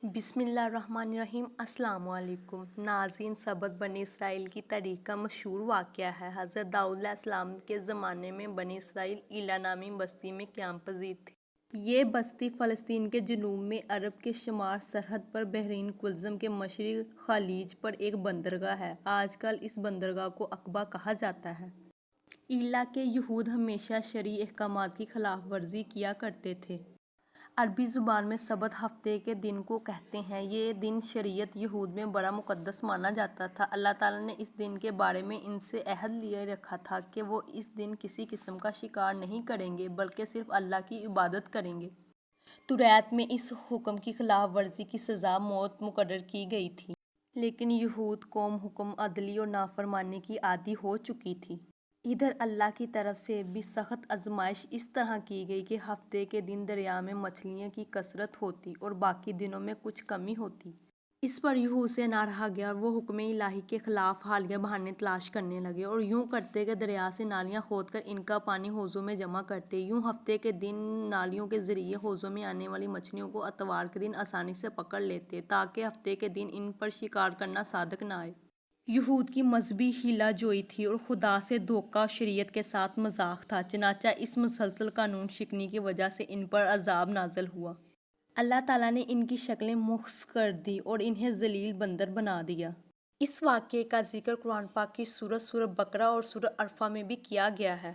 بسم اللہ الرحمن الرحیم۔ السلام علیکم ناظرین، سبت بنی اسرائیل کی تاریخ کا مشہور واقعہ ہے۔ حضرت داؤد علیہ السلام کے زمانے میں بنی اسرائیل ایلا نامی بستی میں قیام پذیر تھے۔ یہ بستی فلسطین کے جنوب میں عرب کے شمال سرحد پر بحیرہ کلزم کے مشرق خلیج پر ایک بندرگاہ ہے۔ آج کل اس بندرگاہ کو عقبہ کہا جاتا ہے۔ ایلا کے یہود ہمیشہ شرعی احکامات کی خلاف ورزی کیا کرتے تھے۔ عربی زبان میں سبت ہفتے کے دن کو کہتے ہیں۔ یہ دن شریعت یہود میں بڑا مقدس مانا جاتا تھا۔ اللہ تعالیٰ نے اس دن کے بارے میں ان سے عہد لیے رکھا تھا کہ وہ اس دن کسی قسم کا شکار نہیں کریں گے بلکہ صرف اللہ کی عبادت کریں گے۔ توریت میں اس حکم کی خلاف ورزی کی سزا موت مقرر کی گئی تھی۔ لیکن یہود قوم حکم عدلی اور نافرمانی کی عادی ہو چکی تھی۔ ادھر اللہ کی طرف سے بھی سخت آزمائش اس طرح کی گئی کہ ہفتے کے دن دریا میں مچھلیوں کی کثرت ہوتی اور باقی دنوں میں کچھ کمی ہوتی۔ اس پر یہود سے نہ رہا گیا اور وہ حکم الہی کے خلاف حالیہ بہانے تلاش کرنے لگے اور یوں کرتے کہ دریا سے نالیاں کھود کر ان کا پانی حوضوں میں جمع کرتے۔ یوں ہفتے کے دن نالیوں کے ذریعے حوضوں میں آنے والی مچھلیوں کو اتوار کے دن آسانی سے پکڑ لیتے تاکہ ہفتے کے دن ان پر شکار کرنا صادق نہ آئے۔ یہود کی مذہبی ہیلہ جوئی تھی اور خدا سے دھوکہ شریعت کے ساتھ مذاق تھا، چنانچہ اس مسلسل قانون شکنی کی وجہ سے ان پر عذاب نازل ہوا۔ اللہ تعالیٰ نے ان کی شکلیں مخص کر دیں اور انہیں ذلیل بندر بنا دیا۔ اس واقعے کا ذکر قرآن پاک کی سورۃ بقرہ اور سورۃ انفال میں بھی کیا گیا ہے۔